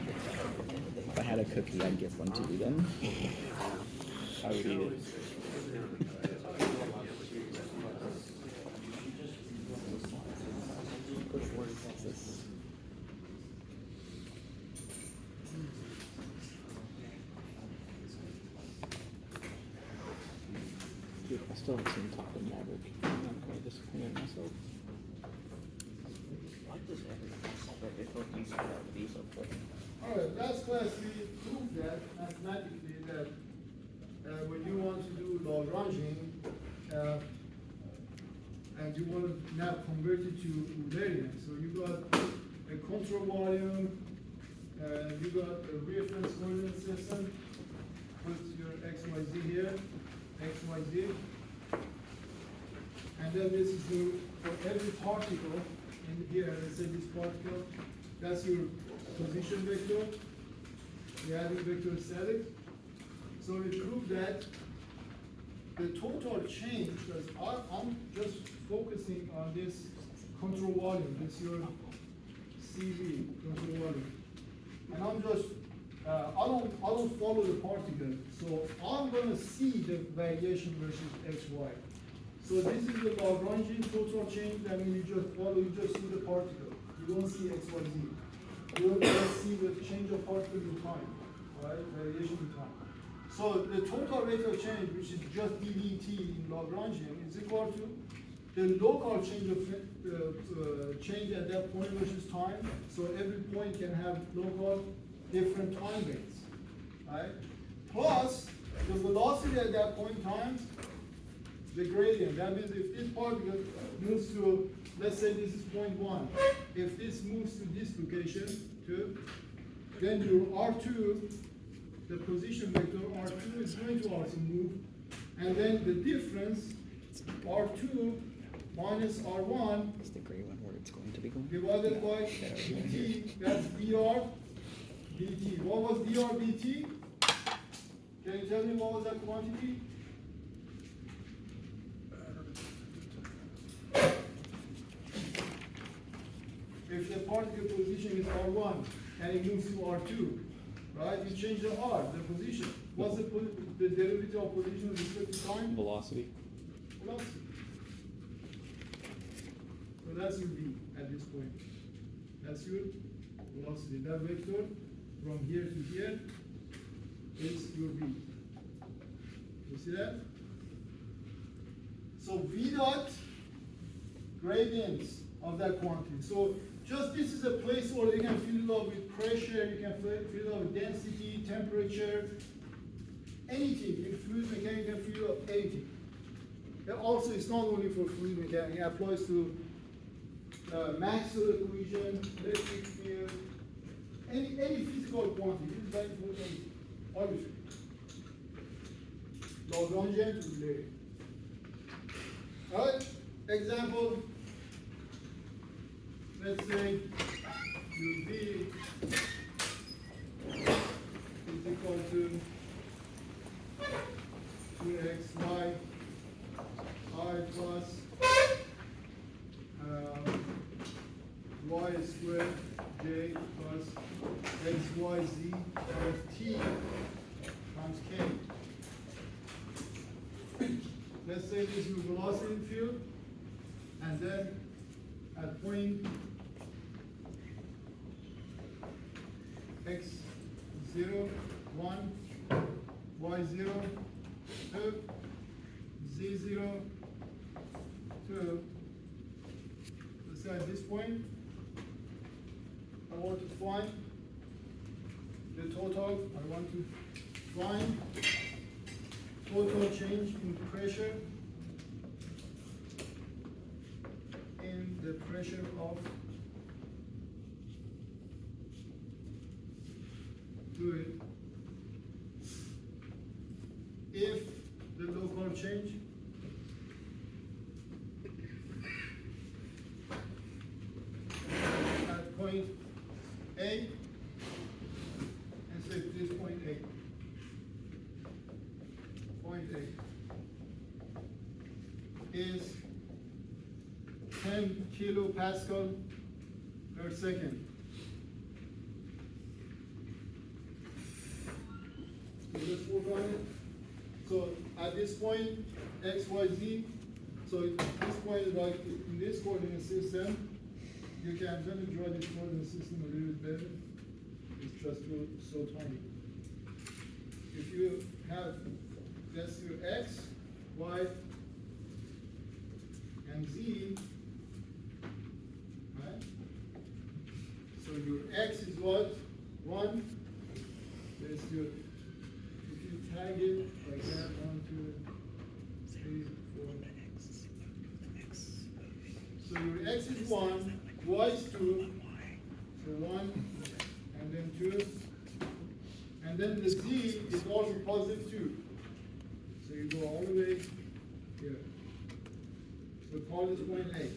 If I had a cookie, I'd give one to you then. I would eat it. Dude, I still haven't seen Top of Maverick. I'm quite disappointed in myself. Alright, last class we proved that mathematically that when you want to do Lagranging and you want to now convert it to Eulerian, so you got a control volume, you got a reference coordinate system, put your x, y, z here, x, y, z, and then this is the, for every particle in here, let's say this particle, that's your position vector, the adding vector static. So we prove that the total change, because I'm just focusing on this control volume, this your CV control volume, and I'm just I don't follow the particle, so I'm gonna see the variation versus x, y. So this is the Lagrangian total change. I mean, you just follow, you just see the particle. You don't see x, y, z. You don't just see the change of particle in time, right? Variation in time. So the total rate of change, which is just dVt in Lagrangian, is equal to the local change of change at that point versus time. So every point can have local different time rates, right? Plus the velocity at that point in time, the gradient. That means if this particle moves to, let's say this is point 1. If this moves to this location, 2, then your R2, the position vector R2 is going to also move. And then the difference, R2 minus R1, It's the gray one where it's going to be going. divided by dt, that's dr dt. What was dr dt? Can you tell me what was that quantity? If the particle position is R1 and it moves to R2, right? You change the R, the position. What's the derivative of position with respect to time? Velocity. Velocity. So that's your V at this point. That's your velocity. That vector from here to here is your V. You see that? So V dot gradients of that quantity. So just this is a placeholder. You can fill it up with pressure, you can fill it up with density, temperature, anything. In fluid mechanics, you can fill it up anything. And also, it's not only for fluid mechanics, it applies to Maxwell equation, electric field, any physical quantity. This is valid for anything, obviously. Lagrangian to Eulerian. Alright, example. Let's say UV is equal to 2xy I plus y squared j plus xyz times t times k. Let's say this is your velocity field, and then at point x 0, 1, y 0, 2, z 0, 2. Let's say at this point, I want to find the total. I want to find total change in pressure in the pressure of fluid if the local change at point A, and say this point A, is 10 kilopascal per second. So let's work on it. So at this point, x, y, z. So at this point, like in this coordinate system, you can I'm going to draw this coordinate system a little bit better. It's just so tiny. If you have, that's your x, y, and z, right? So your x is what? 1. There's your, if you tag it like that, 1, 2, 3, 4. So your x is 1, y is 2, so 1, and then 2. And then the z is also positive 2. So you go all the way here. So call this point A.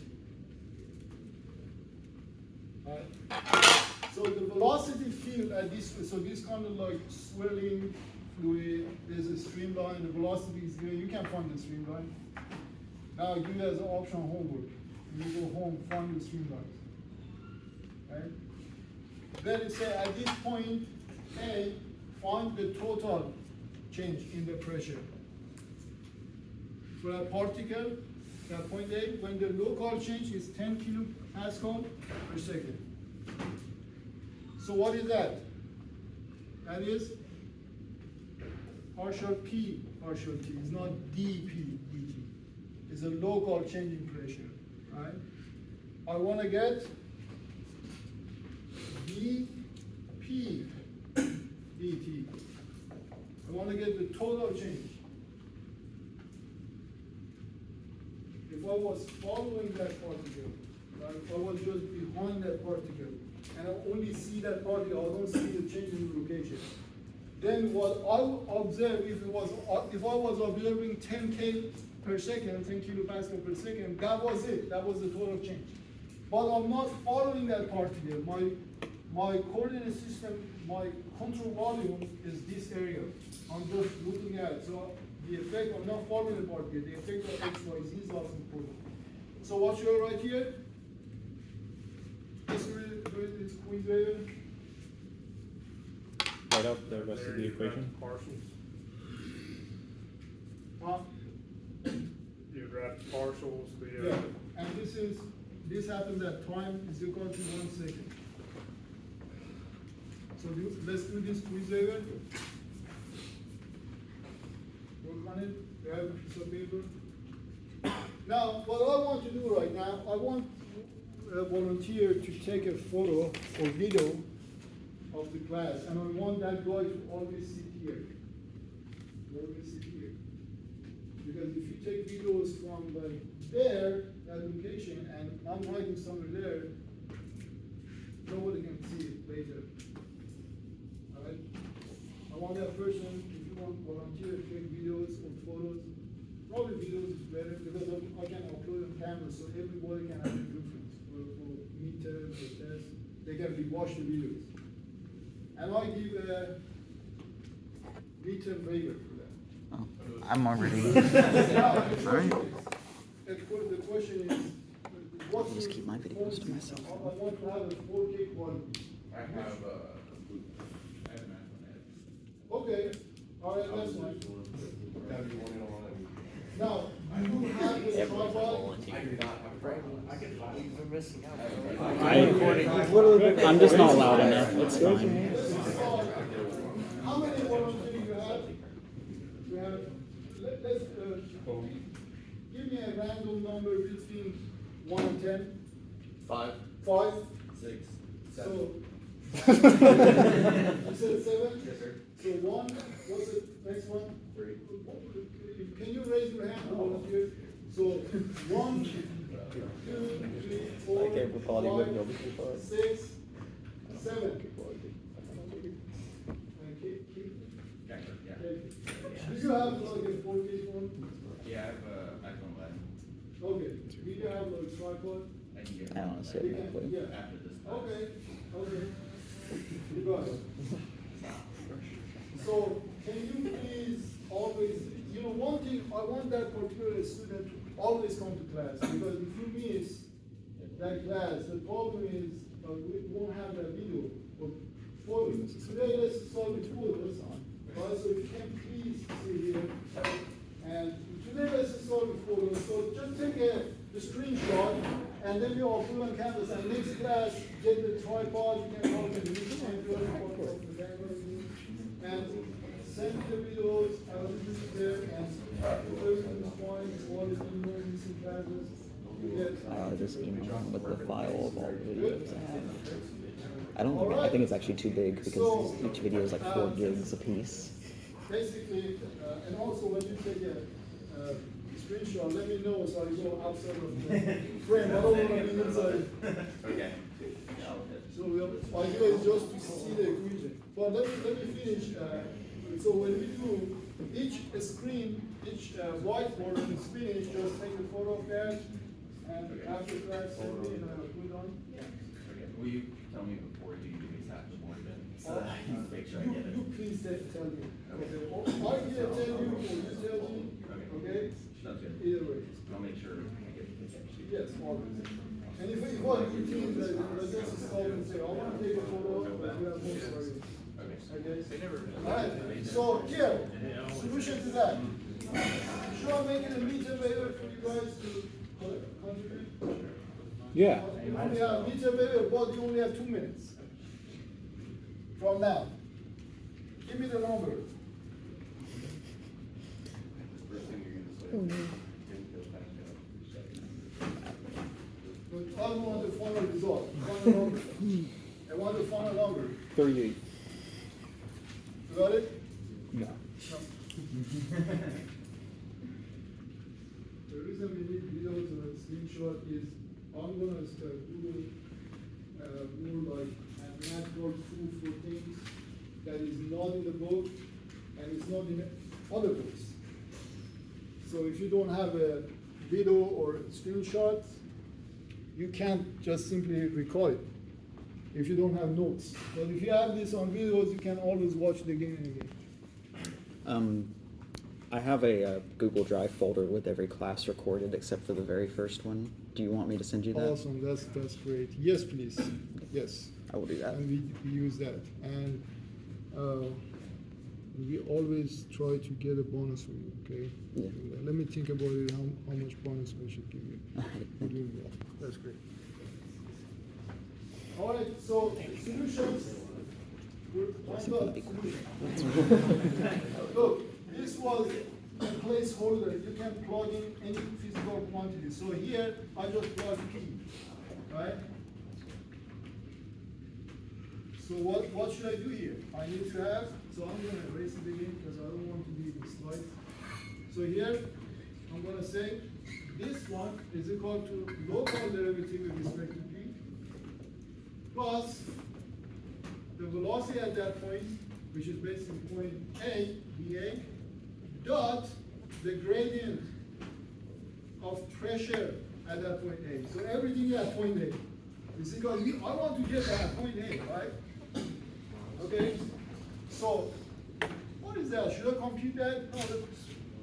Right? So the velocity field at this, so this kind of like swirling fluid, there's a streamline, the velocity is here, you can find the streamline. Now I give you as an optional homework. You go home, find the streamlines. Right? Then it says at this point A, find the total change in the pressure. For a particle, at point A, when the local change is 10 kilopascal per second. So what is that? That is partial P, partial T. It's not dP, dt. It's a local change in pressure, right? I want to get dP dt. I want to get the total change. If I was following that particle, right? If I was just behind that particle, and I only see that particle, I don't see the change in location. Then what I would observe, if I was observing 10K per second, 10 kilopascal per second, that was it. That was the total change. But I'm not following that particle. My coordinate system, my control volume is this area. I'm just looking at it. So the effect, I'm not following the particle. The effect of x, y, z is also important. So what should I write here? Let's do this quiz later. Write out the rest of the equation. Partials. Huh? You grab partials, Yeah. And this happens at time is equal to 1 second. So let's do this quiz later. Work on it. Grab a piece of paper. Now, what I want to do right now, I want a volunteer to take a photo or video of the class, and I want that guy to always sit here. Always sit here. Because if you take videos from like there, that location, and I'm writing somewhere there, nobody can see it later. Alright? I want that person, if you want volunteer to take videos or photos, probably videos is better because I can upload on camera so everybody can have a reference for midterm, for test. They can rewatch the videos. And I give a midterm waiver for that. Oh, I'm already. Alright. The question is, what's Just your keep my videos to myself. I want to have a 4K quality. I have I have an iPhone X. Okay, alright, that's fine. Have you want it on? Now, you have this tripod. I do not have a iPhone. I can find it. We're missing out. I'm just not loud enough. It's fine. How many volunteers you have? You have, let's, give me a random number between 1 and 10. 5, 5. 6, 7. So, you said 7? Yes, sir. So 1, what's the next one? 3. Can you raise your hand, volunteer? So 1, 2, 3, 4, Okay, for quality, we'll go 5, 6, 7. Okay, Yeah. okay. Do you have like a 4K phone? Yeah, I have an iPhone 11. Okay. Do you have like a tripod? I can get I don't one see it. Yeah. after this. Okay. Okay. You got it. So can you please always, you know, one thing, I want that particular student to always come to class, because if you miss that class, the problem is we won't have that video or photos. Today let's start with photos. Right, so if you can please see here, and today let's start with photos. So just take the screenshot, and then you put on canvas. And next class, get the tripod. You can call it and send the videos. I will use it there, and everything is fine. All the email missing classes. Just email with the file of all the videos I have. I think it's actually too big because each video is like 4 gigs a piece. Basically, and also when you take a screenshot, let me know so I go outside of the frame. I don't want to be inside. Okay. So the idea is just to see the equation. But let me finish. So when we do each screen, each whiteboard is finished, just take a photo of that, and after class, send me and I will put it on. Okay. Will you tell me before you give me that more than so that I can make sure I get it? You please tell me. Okay. Or I can tell you, or you tell me. Okay? Sounds good. Either way. I'll make sure I get it. Yes, always. And if you want to team, just call and say, I want to take a photo, but you have more stories. Okay? Alright, so here, solution to that. Should I make it a meter waiver for you guys to contribute? Yeah. You only have meter waiver, but you only have 2 minutes. From now. Give me the number. First thing you're gonna say. But I don't want the final result. Final number. I want the final number. 38. You got it? No. The reason we need videos and screenshot is I'm gonna do more like mathematical proof for things that is not in the book and it's not in other books. So if you don't have a video or screenshot, you can't just simply record it if you don't have notes. But if you have this on videos, you can always watch it again and again. I have a Google Drive folder with every class recorded except for the very first one. Do you want me to send you that? Awesome, that's great. Yes, please. Yes. I will do that. And we use that. And we always try to get a bonus for you, okay? Yeah. Let me think about it, how much bonus we should give you. We're doing well. That's great. All right, so solutions. Look, this was a placeholder. You can plug in any physical quantity. So here, I just plug P, right? So what should I do here? I need to have, so I'm going to erase it again because I don't want to be in the slide. So here, I'm going to say this one is equal to local derivative with respect to P plus the velocity at that point, which is basically point A, dA, dot the gradient of pressure at that point A. So everything at point A. Is because I want to get at point A, right? Okay, so what is that? Should I compute that? No,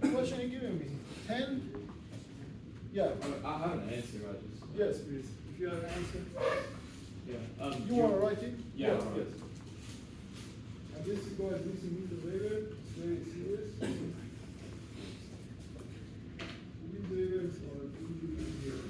the question you're giving me. 10? Yeah. I have an answer, I just. Yes, please. If you have an answer. Yeah. You want to write it? Yeah. Yes. And this is going to do some meter waiver. It's very serious. Meter waivers are usually here.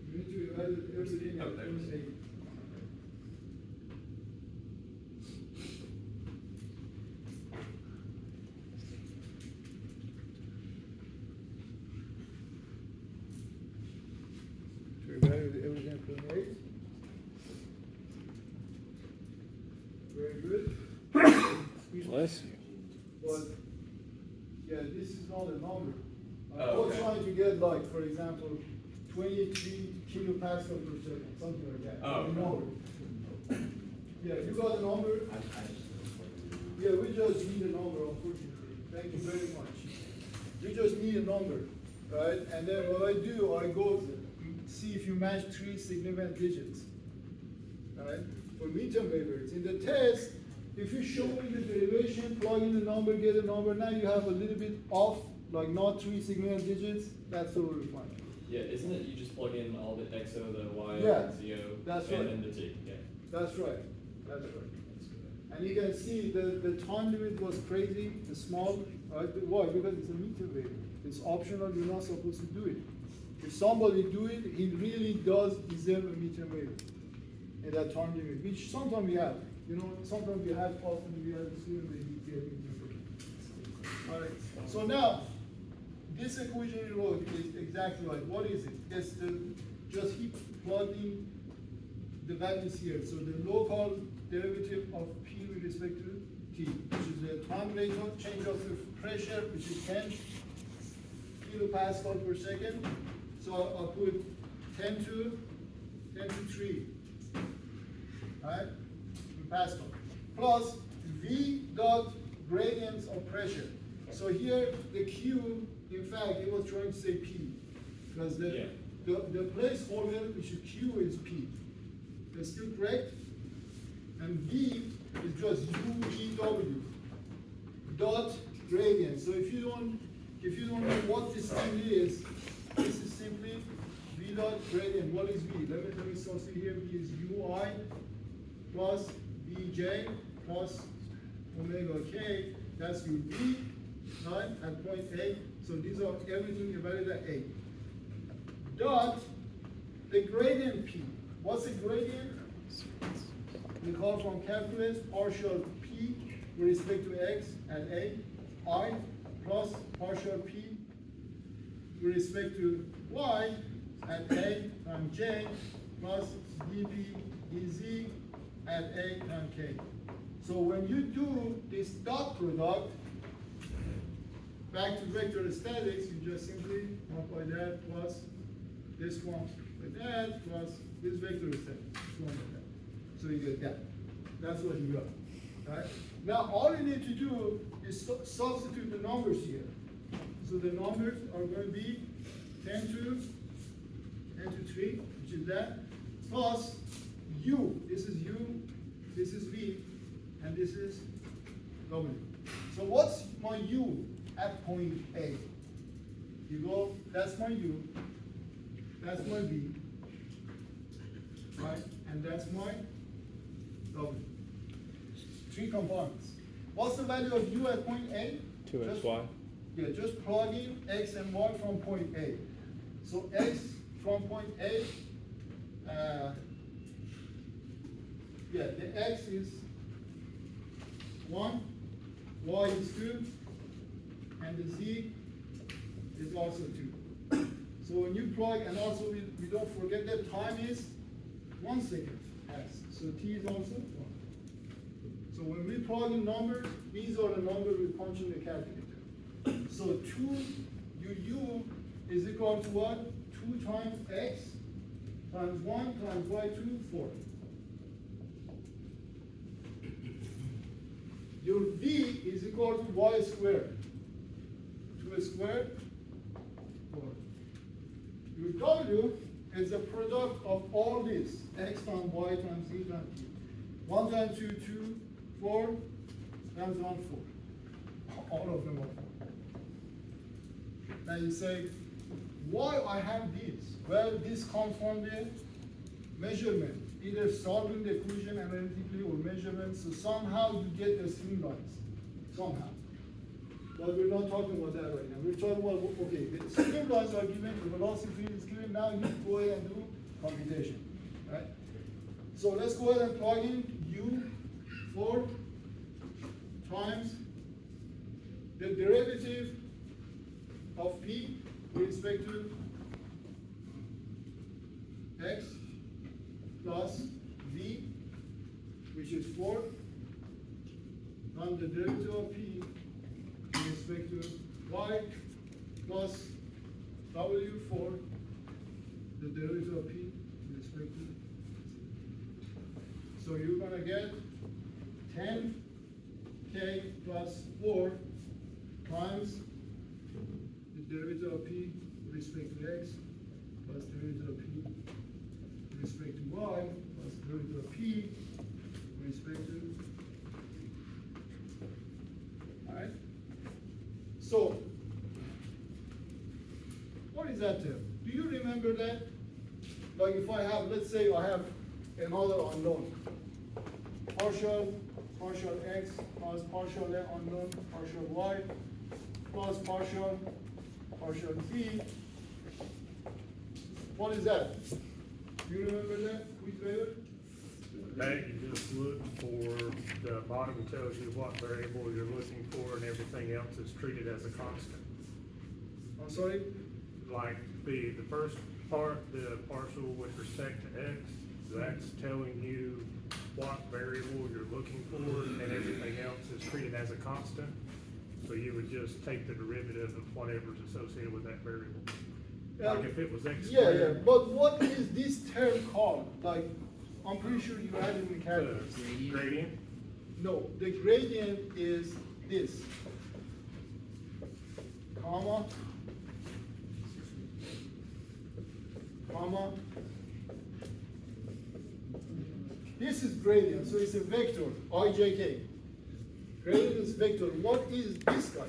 You need to write everything at point A. To evaluate everything at point A. Very good. Bless you. But Yeah, this is not a number. Oh, We're okay. trying to get like, for example, 23 kilopascal per second, something like that. Oh, A okay. number. Yeah, you got a number? I just. Yeah, we just need a number, unfortunately. Thank you very much. We just need a number, right? And then what I do, I go see if you match 3 significant digits, right? For meter waivers. In the test, if you show me the derivation, plug in the number, get a number, now you have a little bit off, like not 3 significant digits, that's totally fine. Yeah, isn't it you just plug in all the XO, the YO, Yeah, and ZO, that's and right. then the T? Yeah. That's right, that's right. And you can see the time limit was crazy, the small, right? Why? Because it's a meter waiver. It's optional, you're not supposed to do it. If somebody do it, he really does deserve a meter waiver in that time limit, which sometimes we have. You know, sometimes we have, often we have a student that he get meter waiver. All right, so now, this equation you wrote is exactly right. What is it? It's just keep plugging the values here. So the local derivative of P with respect to T, which is the time rate of change of the pressure, which is 10 kilopascal per second. So I'll put 10 to 3, right, in Pascal, plus V dot gradients of pressure. So here the Q, in fact, it was trying to say P, because the placeholder, which is Q, is P. That's still correct? And V is just UEW dot gradient. So if you don't know what this thing is, this is simply V dot gradient. What is V? Let me substitute here. V is UI plus Vj plus omega k. That's your V, right, at point A. So these are everything evaluated at A. Dot the gradient P. What's the gradient? We call from calculus partial P with respect to x at A, I plus partial P with respect to y at A times J plus dP dz at A times K. So when you do this dot product, back to vector statics, you just simply multiply that plus this one with that plus this vector statics, this one with that. So you get that. That's what you got, right? Now all you need to do is substitute the numbers here. So the numbers are going to be 10 to 3, which is that, plus U. This is U, this is V, and this is W. So what's my U at point A? You go, that's my U, that's my V, right? And that's my W. 3 components. What's the value of U at point A? 2xy. Yeah, just plug in X and Y from point A. So X from point A, the X is 1, Y is 2, and the Z is also 2. So when you plug, and also we don't forget that time is 1 second, X. So T is also 1. So when we plug in numbers, these are the numbers we punch in the calculator. So 2 UU is equal to what? 2 times X times 1 times Y2, 4. Your V is equal to Y squared. 2 squared, 4. Your W is the product of all this, X times Y times Z times T. 1 times 2, 2, 4, times 1, 4. All of them are 4. Now you say, why I have this? Well, this comes from the measurement, either solving the equation analytically or measurement, so somehow you get the streamlines, somehow. But we're not talking about that right now. We're talking about, okay, the streamlines are given, the velocity field is given, now you go ahead and do computation, right? So let's go ahead and plug in U4 times the derivative of P with respect to X plus V, which is 4, times the derivative of P with respect to derivative of p with respect to z. So you're gonna get 10k plus 4 times the derivative of p with respect to x plus derivative of p with respect to y plus derivative of p with respect to. Alright? So, what is that term? Do you remember that? Like if I have, let's say I have another unknown. Partial x plus partial unknown, partial y plus partial z. What is that? Do you remember that? Which variable? That you just look for, the bottom tells you what variable you're looking for and everything else is treated as a constant. I'm sorry? Like the first part, the partial with respect to x, that's telling you what variable you're looking for and everything else is treated as a constant. So you would just take the derivative of whatever's associated with that variable. Like if it was x Yeah, squared. but what is this term called? Like, I'm pretty sure you had it in calculus. Gradient. No, the gradient is this, comma, this is gradient, so it's a vector, ijk. Gradient is vector. What is this guy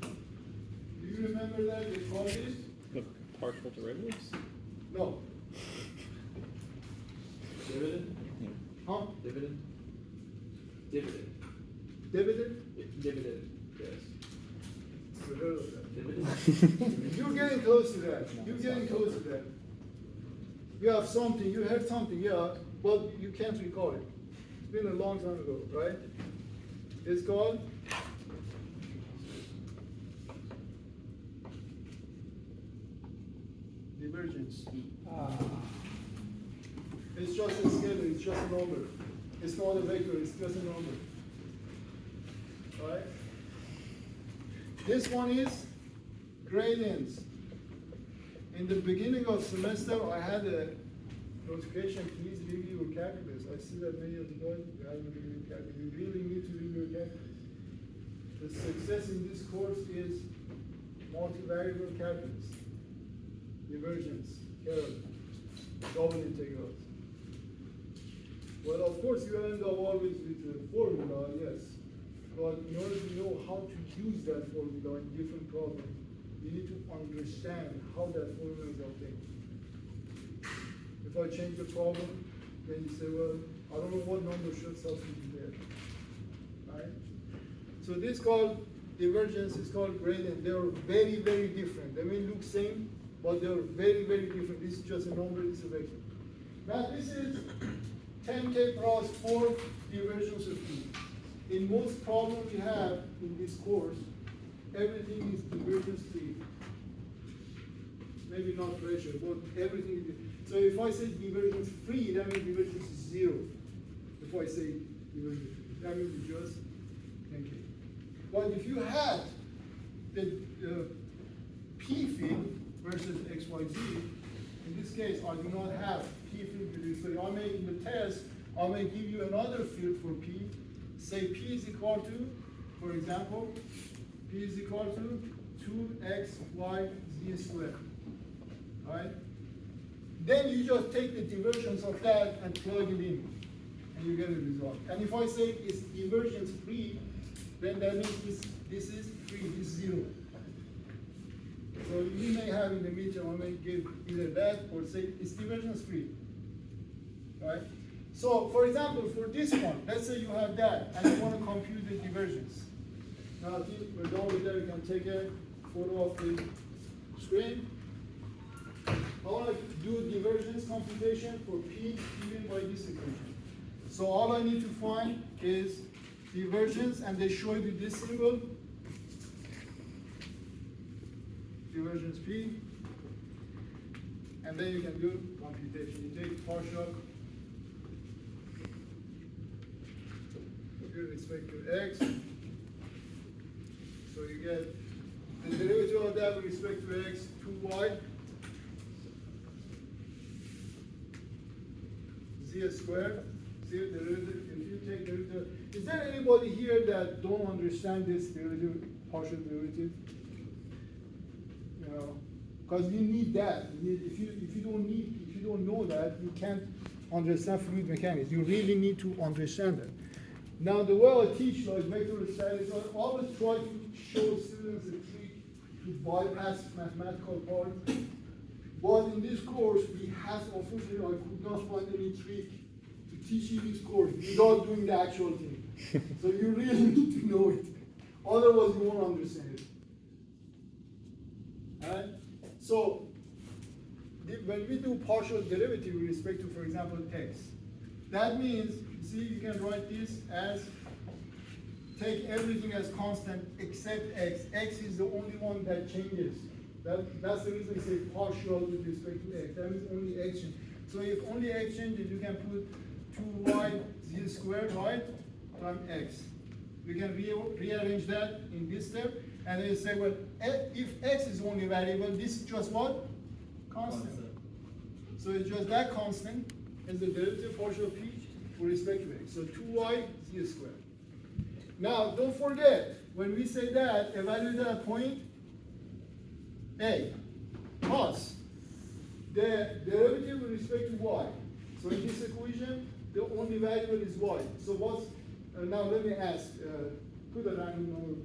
now? Do you remember that they called it? The partial derivatives? No. Dividend? Huh? Dividend? Dividend. Dividend? Dividend, yes. Never heard of that. Dividend? You're getting close to that. You're getting close to that. You have something, you heard something, yeah, but you can't recall it. It's been a long time ago, right? It's called divergence. It's just a scalar, it's just a number. It's not a vector, it's just a number. Right? This one is gradients. In the beginning of semester, I had a notification, please review your calculus. I see that many of you guys haven't reviewed calculus. You really need to review your calculus. The success in this course is multivariable calculus, divergence, curve, double integrals. Well, of course, you end up always with the formula, yes. But in order to know how to use that formula in different problems, you need to understand how that formula is obtained. If I change the problem, then you say, well, I don't know what number should substitute there. Right? So this is called divergence, is called gradient. They are very, very different. They may look same, but they are very, very different. This is just a number, this is a vector. Now this is 10k plus 4 divergence of p. In most problems we have in this course, everything is divergence free. Maybe not pressure, but everything is. So if I say divergence free, that means divergence is 0. If I say divergence free, that means it's just 10k. But if you had the p field versus xyz, in this case I do not have p field with this. So I may, in the test, I may give you another field for p. Say p is equal to, for example, p is equal to 2xyz squared. Right? Then you just take the divergence of that and plug it in, and you get a result. And if I say it's divergence free, then that means this is free, this is 0. So you may have in the midterm, I may give either that or say it's divergence free. Right? So, for example, for this one, let's say you have that, and you want to compute the divergence. Now, I think we're done with that. You can take a photo of the screen. I want to do divergence computation for p given by this equation. So all I need to find is divergence, and they show you this symbol. Divergence p, and then you can do computation. You take partial with respect to x. So you get the derivative of that with respect to x, 2y. z squared. See the derivative, if you take derivative. Is there anybody here that don't understand this derivative, partial derivative? You know, because you need that. If you don't know that, you can't understand fluid mechanics. You really need to understand that. Now, the way I teach like vector statics, I always try to show students a trick to bypass mathematical part. But in this course, we have, unfortunately, I could not find any trick to teach you this course without doing the actual thing. So you really need to know it. Otherwise, you won't understand it. Alright? So, when we do partial derivative with respect to, for example, x, that means, you see, you can write this as, take everything as constant except x. X is the only one that changes. That's the reason we say partial with respect to x. That means only x changes. So if only x changes, you can put 2y z squared, right, times x. We can rearrange that in this step, and then say, well, if x is only variable, this is just what? Constant. So it's just that constant is the derivative partial p with respect to x. So 2y z squared. Now, don't forget, when we say that, evaluate that at point A, plus the derivative with respect to y. So in this equation, the only variable is y. So what's, now let me ask, put a random number.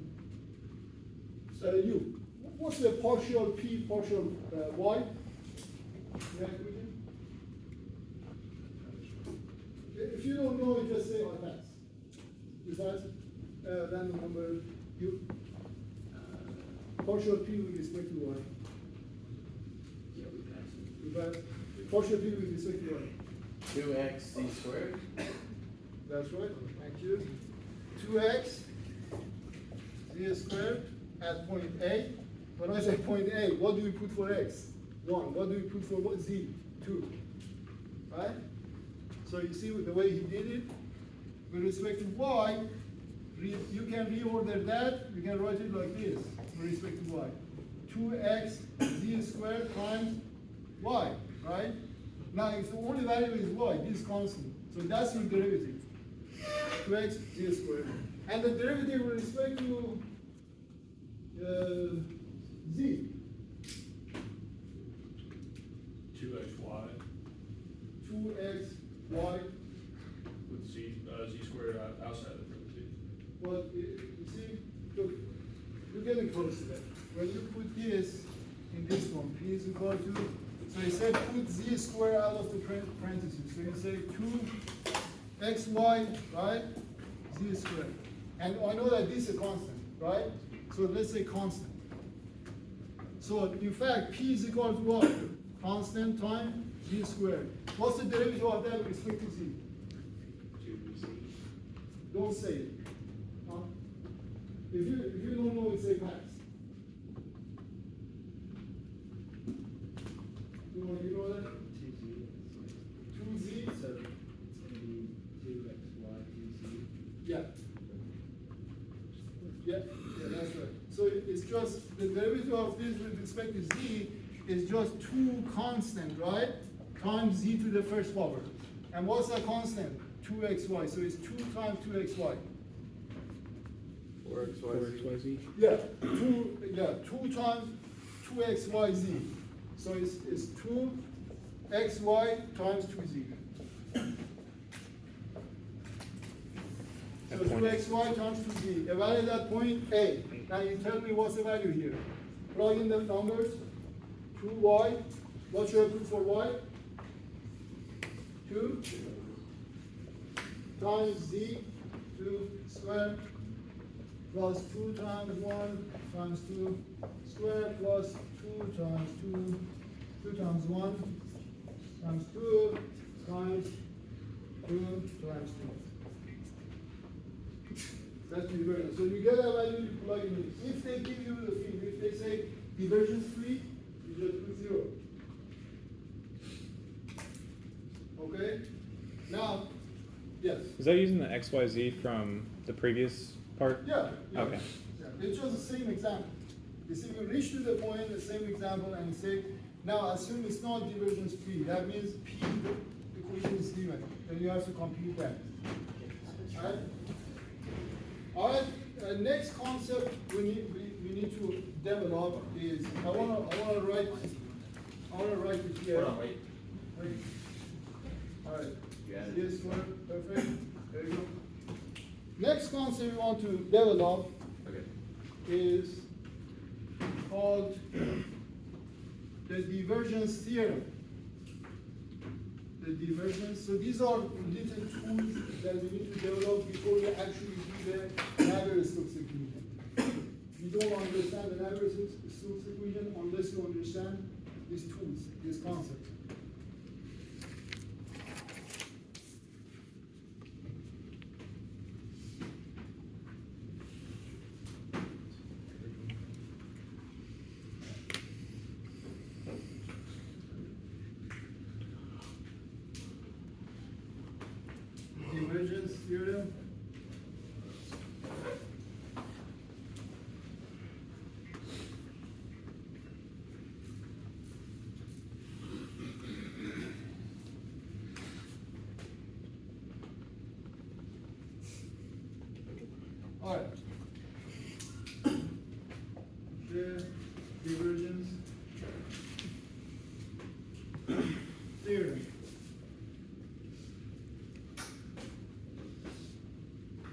U. What's the partial p, partial y? Yeah, if you don't know, just say I pass. You pass? Random number u. Partial p with respect to y. You pass? Partial p with respect to y. 2x z squared. That's right. Thank you. 2x z squared at point A. When I say point A, what do we put for x? 1. What do we put for what? Z? 2. Right? So you see the way he did it? With respect to y, you can reorder that. You can write it like this with respect to y. 2x z squared times y, right? Now, if the only variable is y, this is constant. So that's your derivative. 2x z squared. And the derivative with respect to z. 2xy 2xy. with z squared outside of parentheses. Well, you see, look, you're getting close to that. When you put this in this one, p is equal to, so you say put z squared out of the parentheses. So you say 2xy, right, z squared. And I know that this is a constant, right? So let's say constant. So in fact, p is equal to what? Constant times z squared. What's the derivative of that with respect to z? 2z. Don't say it. Huh? If you don't know it, say pass. You know that? 2z. So it's gonna be 2xy 2z. Yeah. Yeah, that's right. So it's just the derivative of this with respect to z is just 2 constant, right? Times z to the first power. And what's that constant? 2xy. So it's 2 times 2xy. 4xyz. Yeah, 2 times 2xyz. So it's 2xy times 2z. So 2xy times 2z. Evaluate that point A. Now you tell me what's the value here. Plug in the numbers. 2y. What should I put for y? 2 times z 2 squared plus 2 times 1 times 2 squared plus 2 times 2 times 1 times 2 times 2 times 2. That's the divergence. So you get that value, you plug it in. If they give you the field, if they say divergence free, you just put 0. Okay? Now, yes. Is that using the XYZ from the previous part? Yeah. Okay. Yeah. It's just the same example. You see, we reach to the point, the same example, and say, now assume it's not divergence free. That means P which is given. Then you have to compute that. Alright? Alright, next concept we need to develop is I wanna write it here. Hold on, wait. Wait. Alright. You added Yes, sir. Perfect. There you go. Next concept we want to develop Okay. is called the divergence theorem. The divergence. So these are little tools that we need to develop before we actually do the Navier-Stokes equation. You don't understand the Navier-Stokes equation unless you understand these tools, these concepts. Divergence theorem. All right. The divergence theorem.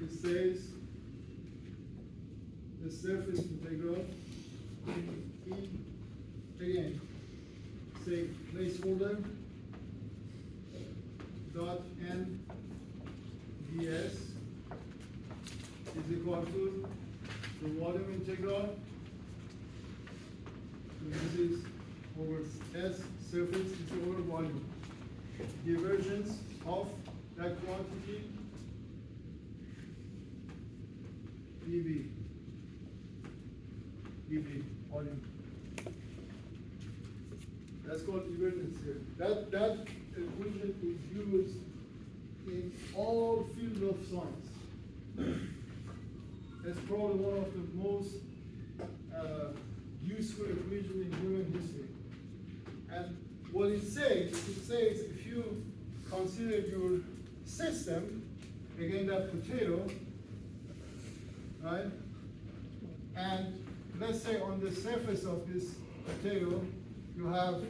It says the surface integral again, say placeholder dot n ds is equal to the volume integral. So this is over S surface is over volume. Divergence of that quantity dV volume. That's called divergence here. That equation is used in all fields of science. It's probably one of the most useful equations in human history. And what it says if you consider your system, again that potato, right? And let's say on the surface of this potato, you have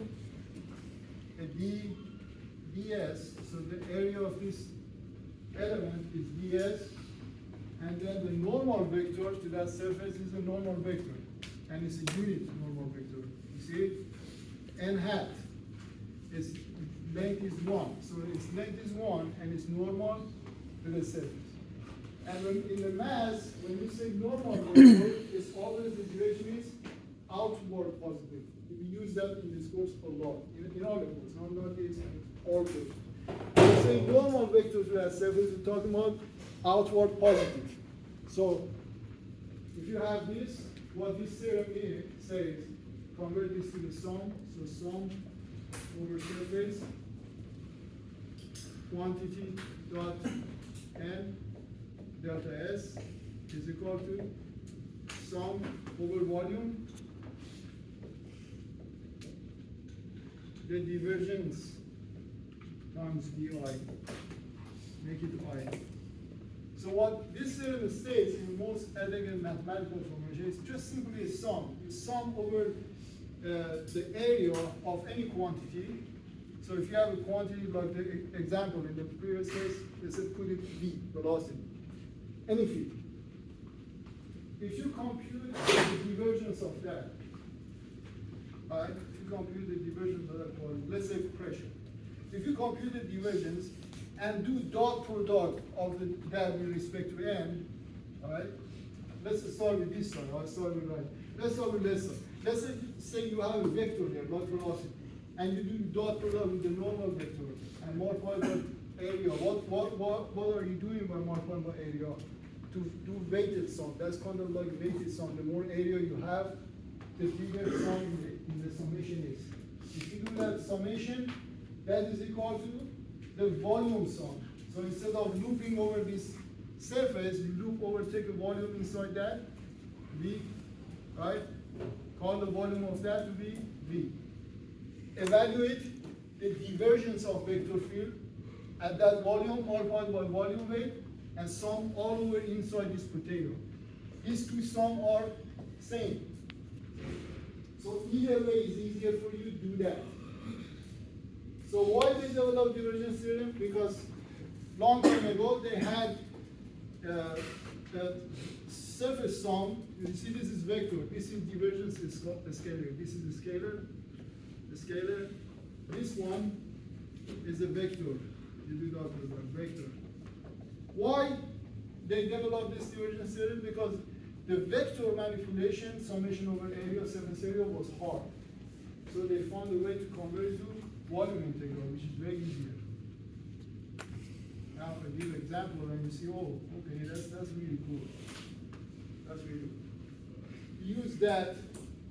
a ds, so the area of this element is ds, and then the normal vector to that surface is a normal vector, and it's a unit normal vector. You see it? N hat, its length is 1, so its length is 1, and it's normal to the surface. And when in the mass, when you say normal vector, it's always the direction is outward positive. We use that in this course a lot, in all the courses, not this all courses. When you say normal vector to that surface, we're talking about outward positive. So if you have this, what this theorem says, convert this to the sum. So sum over surface quantity dot n delta S is equal to sum over volume, the divergence times dy, make it I. So what this theorem states in most elegant mathematical formulation is just simply a sum. You sum over the area of any quantity. So if you have a quantity like the example in the previous case, let's say put it v, velocity, any field. If you compute the divergence of that, right? If you compute the divergence of that quantity, let's say pressure. If you compute the divergence and do dot product of that with respect to n, all right? Let's start with this one. I'll start with right. Let's start with this one. Let's say you have a vector here, not velocity, and you do dot product with the normal vector and multiply by area. What are you doing by multiplying by area? To do weighted sum. That's kind of like weighted sum. The more area you have, the bigger sum in the summation is. If you do that summation, that is equal to the volume sum. So instead of looping over this surface, you loop over, take a volume inside that, V, right? Call the volume of that to be V. Evaluate the divergence of vector field at that volume multiplied by volume weight and sum all over inside this potato. These two sum are same. So either way is easier for you to do that. So why they developed divergence theorem? Because long time ago they had a surface sum. You see this is vector. This is divergence is the scalar. This is the scalar. The scalar. This one is a vector. You do that as a vector. Why they developed this divergence theorem? Because the vector manipulation, summation over area, surface area was hard. So they found a way to convert it to volume integral, which is way easier. Now I give an example and you see, oh, okay, that's really cool. That's really cool. Use that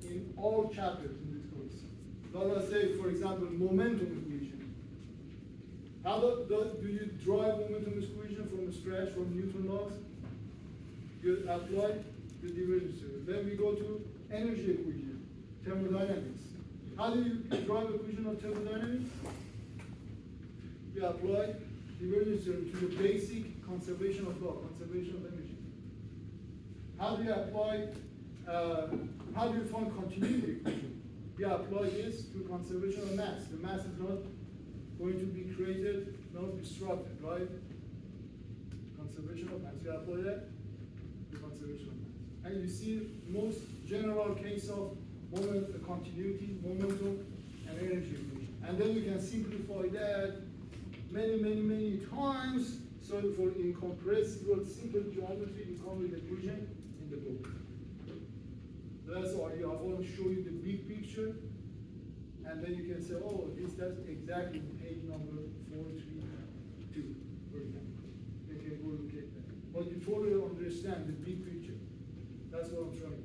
in all chapters in this course. Let us say, for example, momentum equation. How do you derive momentum equation from scratch, from Newton laws? You apply the divergence theorem. Then we go to energy equation, thermodynamics. How do you derive equation of thermodynamics? You apply divergence theorem to the basic conservation of law, conservation of energy. How do you apply, how do you find continuity equation? You apply this to conservation of mass. The mass is not going to be created, not disrupted, right? Conservation of mass. You apply that to conservation of mass. And you see most general case of moment, continuity, momentum, and energy equation. And then you can simplify that many times. So for incompressible simple geometry, you come with the equation in the book. So that's all. I want to show you the big picture, and then you can say, oh, that's exactly page number 432, for example. You can go look at that. But you totally understand the big picture. That's what I'm trying to do.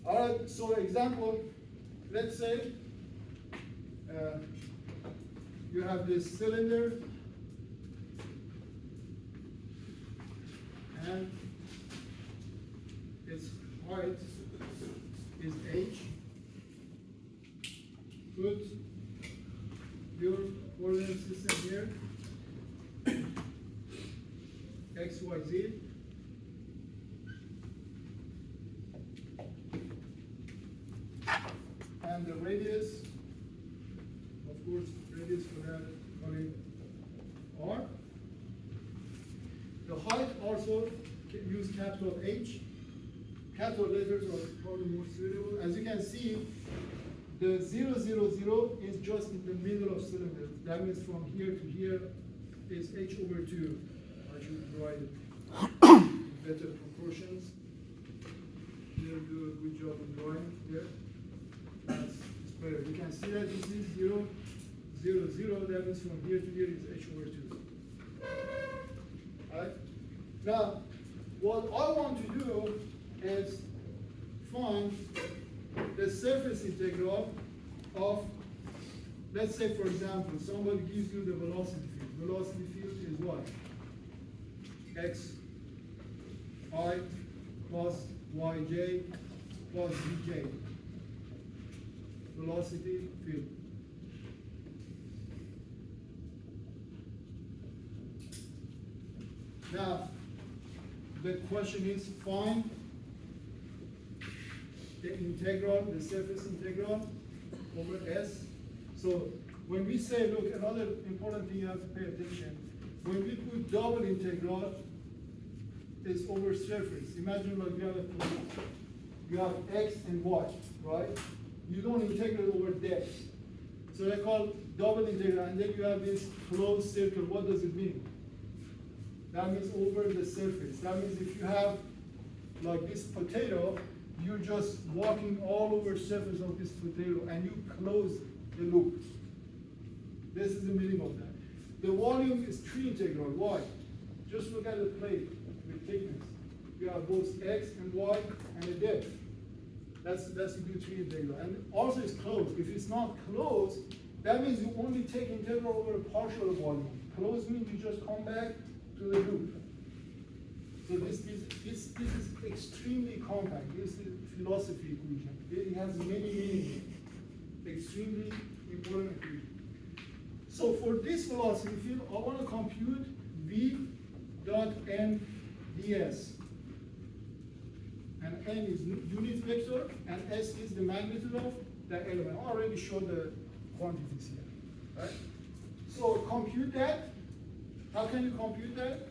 All right, so example, let's say you have this cylinder and its height is h. Put your coordinate system here, x, y, z. And the radius, of course, radius for that, call it r. The height also use capital H. Capital letters are probably more suitable. As you can see, the 0, 0, 0 is just in the middle of cylinder. That means from here to here is h over 2. I should write it in better proportions. Here, do a good job in drawing here. That's better. You can see that this is 0, 0, 0. That means from here to here is h over 2. Alright? Now, what I want to do is find the surface integral of, let's say, for example, somebody gives you the velocity field. Velocity field is what? X, I plus yj plus zj. Velocity field. Now, the question is find the integral, the surface integral over S. So when we say, look, another important thing you have to pay attention. When we put double integral, it's over surface. Imagine like you have a plane. You have X and Y, right? You don't integrate over depth. So they call double integral, and then you have this closed circle. What does it mean? That means over the surface. That means if you have like this potato, you're just walking all over the surface of this potato and you close the loop. This is the meaning of that. The volume is 3 integral. Why? Just look at the plate with thickness. You have both x and y and the depth. That's you do 3 integral. And also it's closed. If it's not closed, that means you only take integral over a partial volume. Closed means you just come back to the loop. So this is extremely compact. This is philosophy equation. It has many meanings. Extremely important equation. So for this velocity field, I want to compute v dot n ds. And n is unit vector, and s is the magnitude of the element. I already showed the quantities here, right? So compute that. How can you compute that?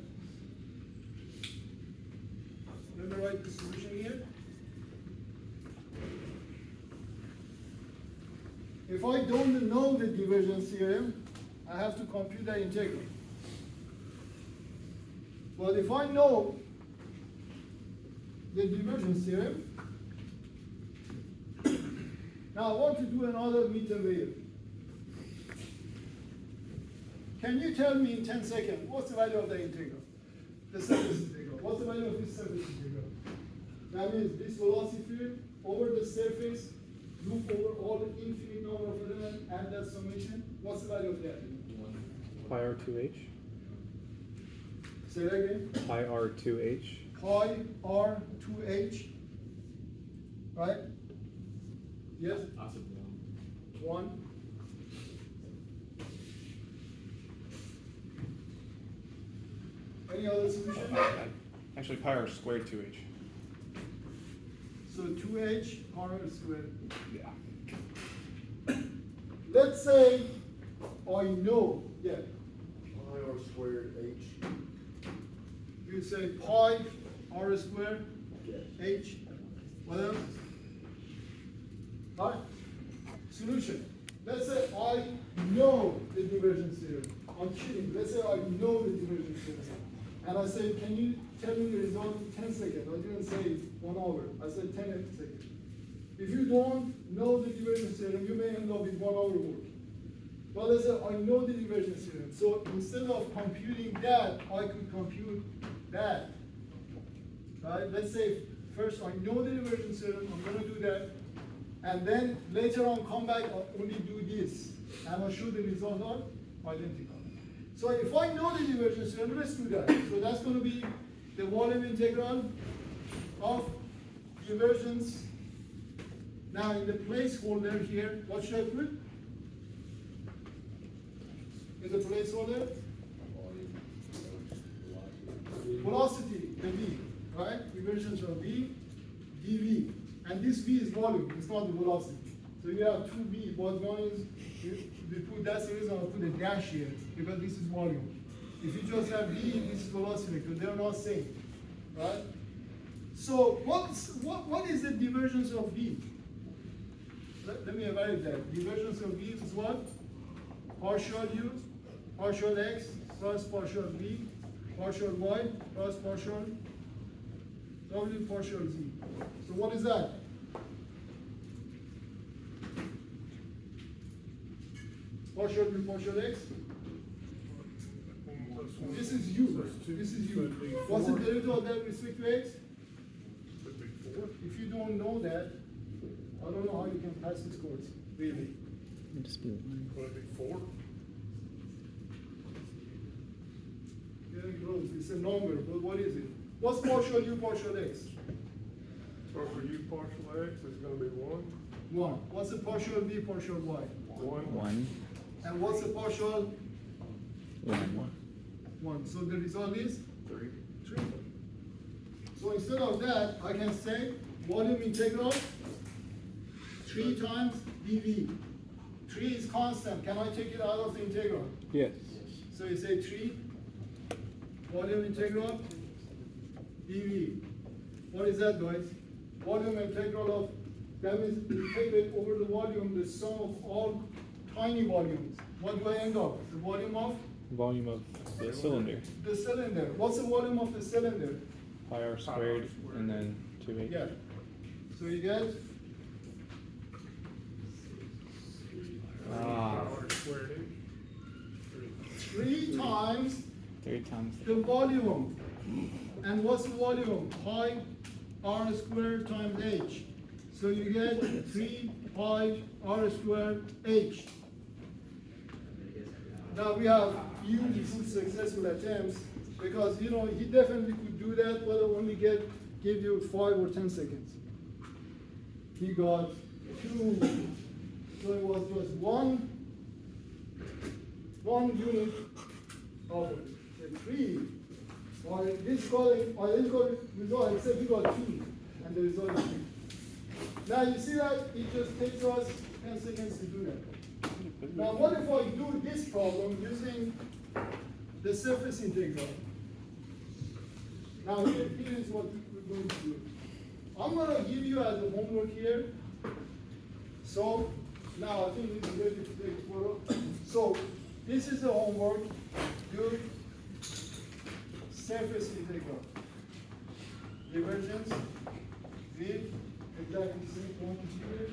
Let me write the solution here. If I don't know the divergence theorem, I have to compute the integral. But if I know the divergence theorem, now I want to do another meter wave. Can you tell me in 10 seconds, what's the value of the integral? The surface integral. What's the value of this surface integral? That means this velocity field over the surface, loop over all the infinite number of elements, add that summation. What's the value of that? Pi R2H. Say that again. Pi R2H. Pi R2H. Right? Yes? One. Any other solution? Actually, pi R squared 2H. So 2H R squared. Yeah. Let's say I know, yeah. Pi r squared h. You say pi R squared H. What else? Right? Solution. Let's say I know the divergence theorem. I'm kidding. Let's say I know the divergence theorem. And I say, can you tell me the result in 10 seconds? I didn't say 1 hour. I said 10 seconds. If you don't know the divergence theorem, you may end up with 1 hour work. But let's say I know the divergence theorem. So instead of computing that, I could compute that. Right? Let's say first I know the divergence theorem, I'm going to do that. And then later on come back, I'll only do this. And I'll show the results are identical. So if I know the divergence theorem, let's do that. So that's going to be the volume integral of divergence. Now in the placeholder here, what should I put? In the placeholder? Velocity, the v, right? Divergence of v, dv. And this v is volume, it's not the velocity. So you have two v, but one is, we put, that's the reason I put a dash here, because this is volume. If you just have v, this is velocity, because they're not same, right? So what is the divergence of v? Let me evaluate that. Divergence of v is what? Partial u, partial x, plus partial v, partial y, plus partial w, partial z. So what is that? Partial v, partial x. This is u. This is u. What's the derivative of that with respect to x? If you don't know that, I don't know how you can pass this course, really. It'd just be one. Would it be 4? There it goes. It's a number, but what is it? What's partial u, partial x? Partial u partial x is going to be 1. 1. What's the partial v, partial y? 1. 1. And what's the partial? 1. 1. So the result is? 3. 3. So instead of that, I can say volume integral 3 times dv. 3 is constant. Can I take it out of the integral? Yes. So you say 3 volume integral dv. What is that, guys? Volume integral of, that means integrate over the volume, the sum of all tiny volumes. What do I end up? The volume of? Volume of the cylinder. The cylinder. What's the volume of the cylinder? Pi R squared and then 2H. Yeah. So you get R squared h. 3 times 3 times. the volume. And what's the volume? Pi r squared times h. So you get 3 pi r squared h. Now we have beautiful successful attempts because you know he definitely could do that, but only give you 5 or 10 seconds. He got 2, so it was just 1, one unit of the 3, or this is called an identical result, except we got 2, and the result is 3. Now you see that it just takes us 10 seconds to do that. Now what if I do this problem using the surface integral? Now here is what we're going to do. I'm going to give you as a homework here. So now I think this is ready to take a photo. So this is the homework. Do surface integral. Divergence with exactly the same quantity here.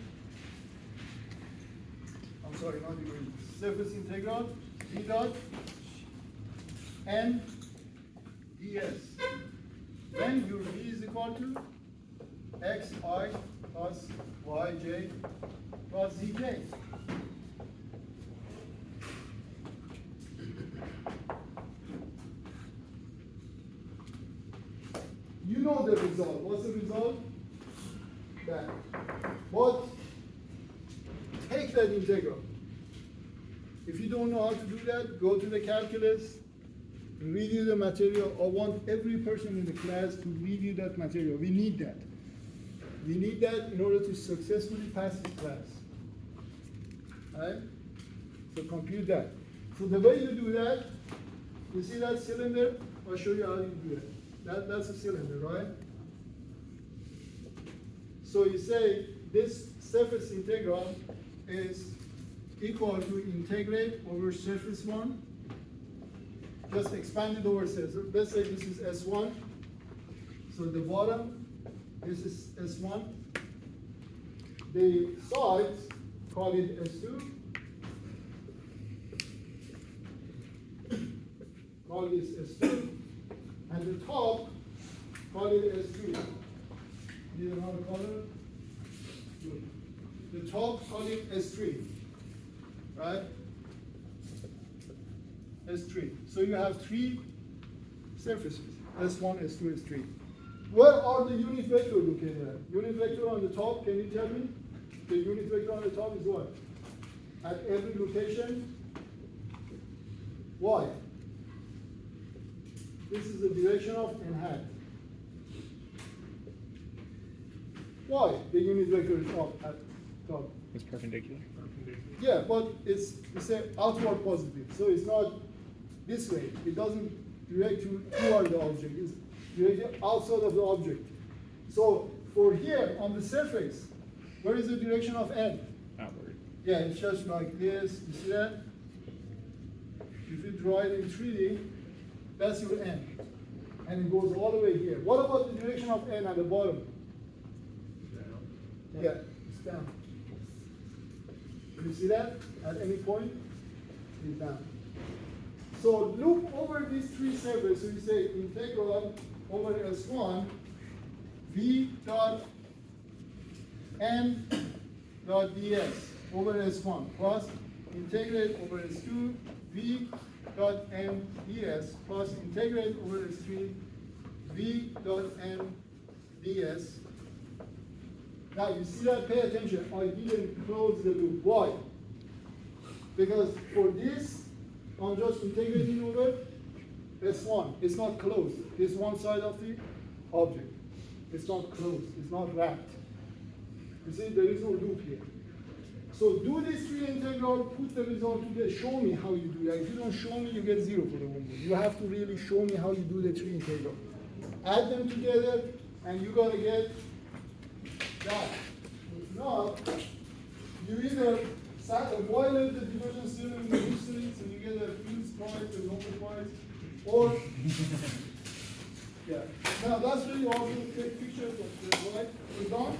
I'm sorry, not divergence. Surface integral v dot n ds. Then your v is equal to xi plus yj plus zk. You know the result. What's the result? That. But take that integral. If you don't know how to do that, go to the calculus, review the material. I want every person in the class to review that material. We need that. We need that in order to successfully pass this class. Right? So compute that. So the way you do that, you see that cylinder? I'll show you how you do it. That's a cylinder, right? So you say this surface integral is equal to integrate over surface 1. Just expand it over surface. Let's say this is S1. So the bottom, this is S1. The sides, call it S2. Call this S2. And the top, call it S3. You know how to call it? Good. The top, call it S3. Right? S3. So you have 3 surfaces. S1, S2, S3. Where are the unit vector located at? Unit vector on the top, can you tell me? The unit vector on the top is what? At every location? Why? This is the direction of n hat. Why the unit vector is up at top? It's perpendicular. Perpendicular. Yeah, but it's an outward positive, so it's not this way. It doesn't direct toward the object. It's directed outside of the object. So for here on the surface, where is the direction of n? Outward. Yeah, it's just like this. You see that? If you draw it in 3D, that's your n. And it goes all the way here. What about the direction of n at the bottom? Down. Yeah, it's down. You see that? At any point, it's down. So look over these 3 surfaces. So you say integral over S1 v dot n dot ds over S1 plus integrate over S2 v dot n ds plus integrate over S3 v dot n ds. Now you see that, pay attention, I didn't close the loop. Why? Because for this, I'm just integrating over S1. It's not closed. It's one side of the object. It's not closed. It's not wrapped. You see, there is no loop here. So do this 3 integral, put the result together. Show me how you do that. If you don't show me, you get 0 for the homework. You have to really show me how you do the 3 integral. Add them together, and you're going to get that. If not, you either violate the divergence theorem in the history, so you get a Fields prize, a Nobel prize, or yeah. Now that's really awesome. Take pictures of the right. We're done.